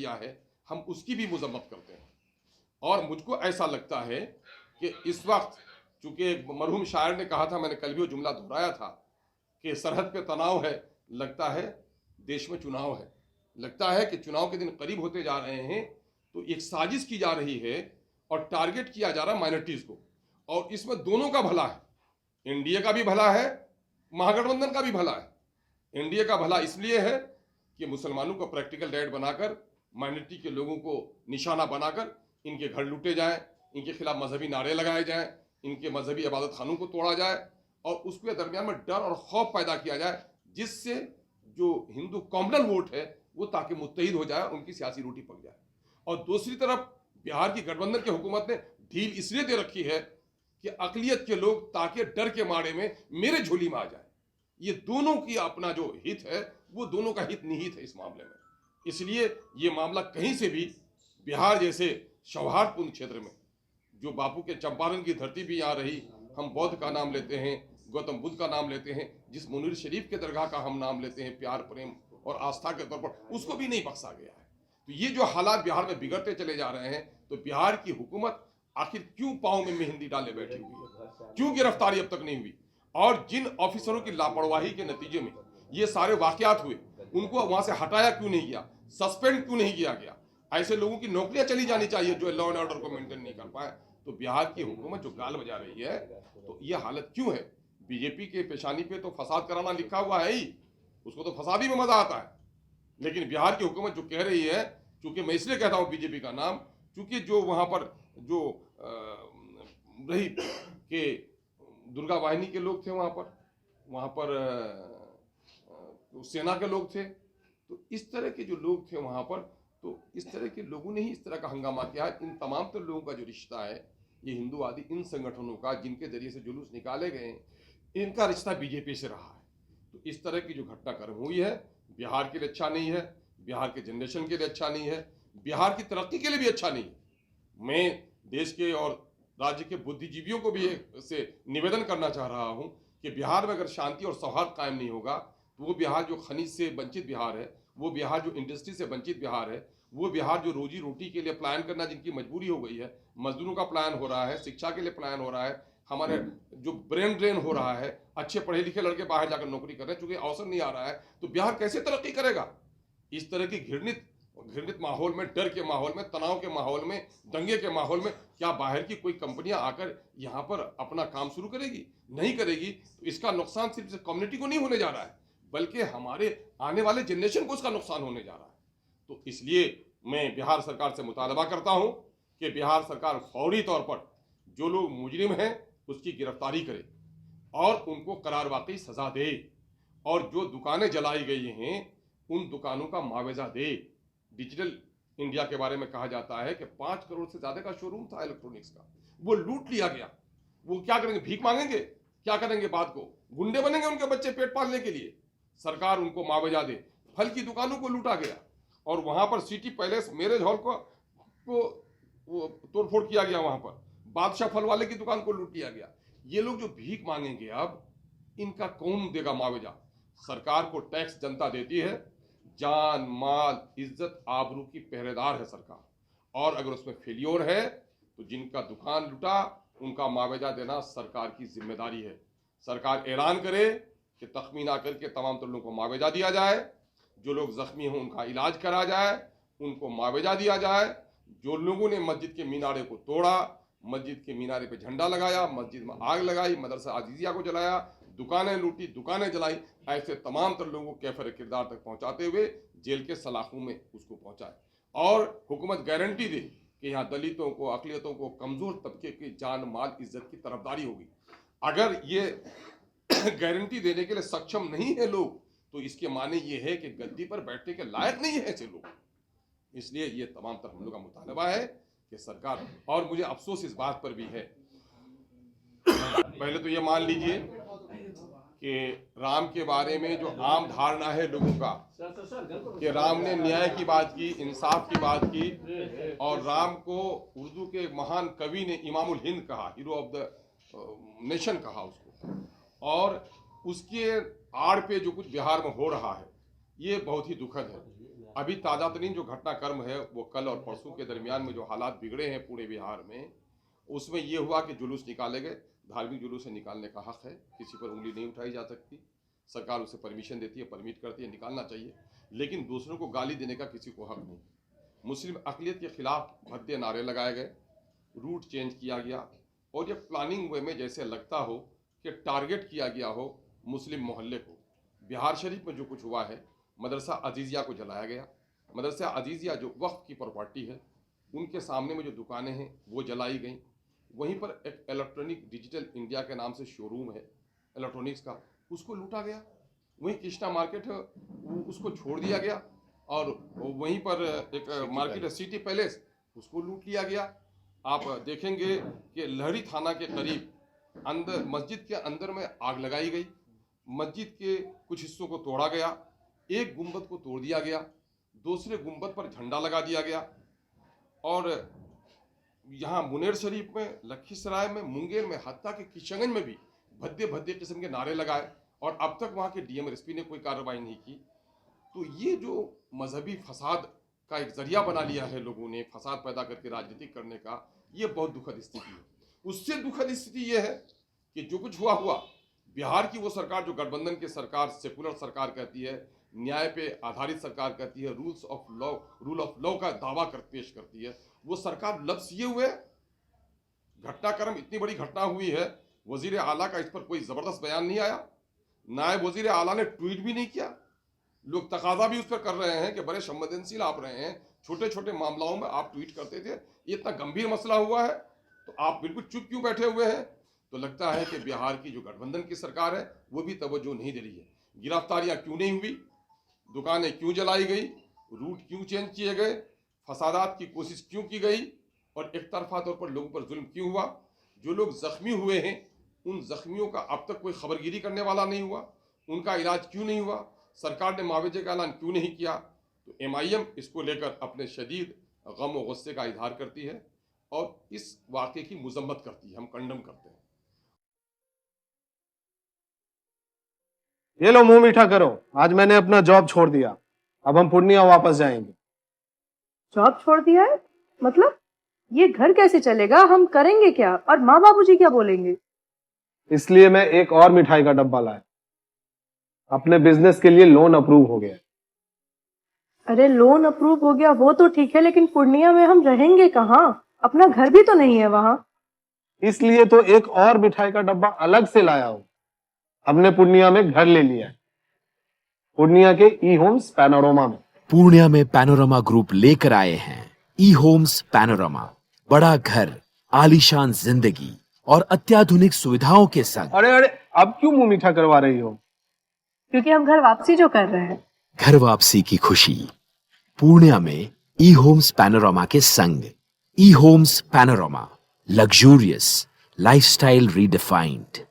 रवैया है, हम उसकी भी मजम्मत करते हैं। और मुझको ऐसा लगता है कि इस वक्त, चूंकि मरहूम शायर ने कहा था, मैंने कल भी वो जुमला दोहराया था कि सरहद पे तनाव है, लगता है देश में चुनाव है। लगता है कि चुनाव के दिन करीब होते जा रहे हैं, तो एक साजिश की जा रही है और टारगेट किया जा रहा है माइनॉरिटीज को, और इसमें दोनों का भला है। एनडीए का भी भला है, महागठबंधन का भी भला है। एनडीए का भला इसलिए है कि मुसलमानों को प्रैक्टिकल डेट बनाकर, माइनॉरिटी के लोगों को निशाना बनाकर इनके घर लूटे जाएं, इनके खिलाफ मजहबी नारे लगाए जाएं, इनके मजहबी इबादत खानों को तोड़ा जाए और उसके दरमियान में डर और खौफ पैदा किया जाए, जिससे जो हिंदू कॉमनल वोट है वो ताकि मुत्तहिद हो जाए, उनकी सियासी रोटी पक जाए। और दूसरी तरफ बिहार की गठबंधन की हुकूमत ने ढील इसलिए दे रखी है कि अकलियत के लोग ताकि डर के मारे में मेरे झोली में आ जाए। ये दोनों की अपना जो हित है वो दोनों का हित निहित है इस मामले में। इसलिए ये मामला कहीं से भी बिहार जैसे सौहार्दपूर्ण क्षेत्र में, जो बापू के चंपारण की धरती भी यहाँ रही, हम बौद्ध का नाम लेते हैं, गौतम बुद्ध का नाम लेते हैं, जिस मुनीर शरीफ के दरगाह का हम नाम लेते हैं प्यार प्रेम और आस्था के तौर पर, उसको भी नहीं बख्शा गया है। तो ये जो हालात बिहार में बिगड़ते चले जा रहे हैं, तो बिहार की हुकूमत आखिर क्यों पाँव में मेहंदी डाले बैठी हुई है, क्यों गिरफ्तारी अब तक नहीं हुई, और जिन ऑफिसरों की लापरवाही के नतीजे में ये सारे वाकयात हुए, उनको वहां से हटाया क्यों नहीं गया, सस्पेंड क्यों नहीं किया गया। ऐसे लोगों की नौकरियां चली जानी चाहिए जो लॉ एंड ऑर्डर को मेंटेन नहीं कर पाए। तो बिहार की हुकूमत जो गाल बजा रही है, तो ये हालत क्यों है। बीजेपी के पेशानी पे तो फसाद कराना लिखा हुआ है ही, उसको तो फसादी में मजा आता है, लेकिन बिहार की हुकूमत जो कह रही है, चूंकि मैं इसलिए कहता हूं बीजेपी का नाम, चूंकि जो वहां पर जो रही के दुर्गा वाहिनी के लोग थे, वहां पर सेना के लोग थे, तो इस तरह के जो लोग थे वहां पर, तो इस तरह के लोगों ने ही इस तरह का हंगामा किया है। इन तमाम तो लोगों का जो रिश्ता है, ये हिंदूवादी इन संगठनों का जिनके जरिए से जुलूस निकाले गए, इनका रिश्ता बीजेपी से रहा है। तो इस तरह की जो घटनाक्रम हुई है, बिहार के लिए अच्छा नहीं है, बिहार के जनरेशन के लिए अच्छा नहीं है, बिहार की तरक्की के लिए भी अच्छा नहीं है। मैं देश के और राज्य के बुद्धिजीवियों को भी से निवेदन करना चाह रहा हूं कि बिहार में अगर शांति और सौहार्द कायम नहीं होगा, तो वो बिहार जो खनिज से वंचित बिहार है, वो बिहार जो इंडस्ट्री से वंचित बिहार है, वो बिहार जो रोजी रोटी के लिए प्लान करना जिनकी मजबूरी हो गई है, मजदूरों का प्लान हो रहा है, शिक्षा के लिए प्लान हो रहा है, हमारे जो ब्रेन ड्रेन हो रहा है, अच्छे पढ़े लिखे लड़के बाहर जाकर नौकरी कर रहे हैं, चूंकि अवसर नहीं आ रहा है, तो बिहार कैसे तरक्की करेगा। इस तरह की घृणित माहौल में, डर के माहौल में, तनाव के माहौल में, दंगे के माहौल में क्या बाहर की कोई कंपनियां आकर यहां पर अपना काम शुरू करेगी? नहीं करेगी। तो इसका नुकसान सिर्फ कम्युनिटी को नहीं होने जा रहा है, बल्कि हमारे आने वाले जनरेशन को इसका नुकसान होने जा रहा है। तो इसलिए मैं बिहार सरकार से मुतालबा करता हूं कि बिहार सरकार फौरी तौर पर जो लोग मुजरिम हैं उसकी गिरफ्तारी करे और उनको करार वाकई सजा दे, और जो दुकानें जलाई गई हैं उन दुकानों का मुआवजा दे। डिजिटल इंडिया के बारे में कहा जाता है कि 5 करोड़ से ज्यादा का शोरूम था इलेक्ट्रॉनिक्स का, वो लूट लिया गया। वो क्या करेंगे? भीख मांगेंगे? क्या करेंगे? बाद को गुंडे बनेंगे उनके बच्चे पेट पालने के लिए? सरकार उनको मुआवजा दे। फल की दुकानों को लूटा गया, और वहां पर सिटी पैलेस मैरिज हॉल को तोड़फोड़ किया गया, वहां पर बादशाह फल वाले की दुकान को लूट लिया गया। ये लोग जो भीख मांगेंगे, अब इनका कौन देगा मुआवजा? सरकार को टैक्स जनता देती है, जान माल इज्जत आबरू की पहरेदार है सरकार, और अगर उसमें फेलियर है तो जिनका दुकान लुटा उनका मुआवजा देना सरकार की जिम्मेदारी है। सरकार ऐलान करे कि तखमीना करके तमाम लोगों को मुआवजा दिया जाए, जो लोग जख्मी हों उनका इलाज करा जाए, उनको मुआवजा दिया जाए। जो लोगों ने मस्जिद के मीनारे को तोड़ा, मस्जिद के मीनारे पे झंडा लगाया, मस्जिद में आग लगाई, मदरसा अजीजिया को जलाया, दुकानें लूटी, दुकानें जलाई, ऐसे तमाम तर लोगों को कैफर किरदार तक पहुंचाते हुए जेल के सलाखों में उसको पहुंचाए। और हुकूमत गारंटी दे कि यहाँ दलितों को, अकलियतों को, कमजोर तबके की जान माल इज्जत की तरफदारी होगी। अगर ये गारंटी देने के लिए सक्षम नहीं है लोग, तो इसके माने ये है कि गद्दी पर बैठने के लायक नहीं है ऐसे लोग। इसलिए ये तमाम तर हम लोग का मुतालबा है कि सरकार, और मुझे अफसोस इस बात पर भी है, पहले तो ये मान लीजिए कि राम के बारे में जो आम धारणा है लोगों का कि राम ने न्याय की बात की, इंसाफ की बात की, और राम को उर्दू के महान कवि ने इमामुल हिंद कहा, हीरो ऑफ द नेशन कहा उसको, और उसके आड़ पे जो कुछ बिहार में हो रहा है ये बहुत ही दुखद है। अभी ताज़ा तरीन जो घटनाक्रम है वो कल और परसों के दरमियान में जो हालात बिगड़े हैं पूरे बिहार में, उसमें ये हुआ कि जुलूस निकाले गए। धार्मिक जुलूस से निकालने का हक है, किसी पर उंगली नहीं उठाई जा सकती। सरकार उसे परमिशन देती है, परमिट करती है, निकालना चाहिए, लेकिन दूसरों को गाली देने का किसी को हक नहीं। मुस्लिम अक़लियत के खिलाफ भद्दे नारे लगाए गए, रूट चेंज किया गया, और ये प्लानिंग वे में जैसे लगता हो कि टारगेट किया गया हो मुस्लिम मोहल्ले को। बिहार शरीफ में जो कुछ हुआ है, मदरसा अजीज़िया को जलाया गया। मदरसा अजीज़िया जो वक्फ की प्रॉपर्टी है, उनके सामने में जो दुकानें हैं वो जलाई गई। वहीं पर एक इलेक्ट्रॉनिक डिजिटल इंडिया के नाम से शोरूम है इलेक्ट्रॉनिक्स का, उसको लूटा गया। वहीं कृष्णा मार्केट है उसको छोड़ दिया गया, और वहीं पर एक मार्केट है सिटी पैलेस, उसको लूट लिया गया। आप देखेंगे कि लहरी थाना के करीब अंदर मस्जिद के अंदर में आग लगाई गई, मस्जिद के कुछ हिस्सों को तोड़ा गया, एक गुंबद को तोड़ दिया गया, दूसरे गुंबद पर झंडा लगा दिया गया। और यहाँ मुनेर शरीफ में, लखीसराय में, मुंगेर में, हत्ता के किशनगंज में भी भद्दे भद्दे किस्म के नारे लगाए, और अब तक वहाँ के डीएम एसपी ने कोई कार्रवाई नहीं की। तो ये जो मजहबी फसाद का एक जरिया बना लिया है लोगों ने, फसाद पैदा करके राजनीतिक करने का, ये बहुत दुखद स्थिति है। उससे दुखद स्थिति ये है कि जो कुछ हुआ बिहार की वो सरकार जो गठबंधन की सरकार, सेकुलर सरकार कहती है, न्याय पे आधारित सरकार कहती है, रूल ऑफ लॉ का दावा पेश करती है, वो सरकार लफ्ज ये हुए। घटनाक्रम इतनी बड़ी घटना हुई है, वजीर आला का इस पर कोई जबरदस्त बयान नहीं आया, नायब वजीर आला ने ट्वीट भी नहीं किया। लोग तकाजा भी उस पर कर रहे हैं कि बड़े संवेदनशील आप रहे हैं, छोटे छोटे मामलों में आप ट्वीट करते थे, ये इतना गंभीर मसला हुआ है तो आप बिल्कुल चुप क्यों बैठे हुए हैं। तो लगता है कि बिहार की जो गठबंधन की सरकार है वो भी तवज्जो नहीं दे रही है। गिरफ्तारियां क्यों नहीं हुई, दुकानें क्यों जलाई गई, रूट क्यों चेंज किए गए, फसादात की कोशिश क्यों की गई, और एक तरफा तौर पर लोगों पर जुल्म क्यों हुआ। जो लोग जख्मी हुए हैं उन जख्मियों का अब तक कोई खबरगिरी करने वाला नहीं हुआ, उनका इलाज क्यों नहीं हुआ, सरकार ने मुआवजे का ऐलान क्यों नहीं किया। तो एमआईएम इसको लेकर अपने शदीद गम और गुस्से का इजहार करती है और इस वाक़े की मजम्मत करती है, हम कंडम करते हैं। ये लो मुंह मीठा करो, आज मैंने अपना जॉब छोड़ दिया, अब हम पूर्णिया वापस जाएंगे। जॉब छोड़ दिया है? मतलब ये घर कैसे चलेगा, हम करेंगे क्या, और माँ बाबूजी क्या बोलेंगे? इसलिए मैं एक और मिठाई का डब्बा लाया, अपने बिजनेस के लिए लोन अप्रूव हो गया। अरे लोन अप्रूव हो गया वो तो ठीक है, लेकिन पूर्णिया में हम रहेंगे कहाँ? अपना घर भी तो नहीं है वहाँ। इसलिए तो एक और मिठाई का डब्बा अलग से लाया हूँ। हमने पूर्णिया में घर ले लिया है, पूर्णिया के ई होम्स पैनोरमा में। पूर्णिया में पैनोरमा ग्रुप लेकर आए हैं ई होम्स पैनोरमा, बड़ा घर, आलीशान जिंदगी और अत्याधुनिक सुविधाओं के संग। अरे अरे, अब क्यों मुंह मीठा करवा रही हो? क्योंकि हम घर वापसी जो कर रहे हैं। घर वापसी की खुशी पूर्णिया में ई होम्स पैनोरमा के संग। ई homes panorama, luxurious lifestyle redefined.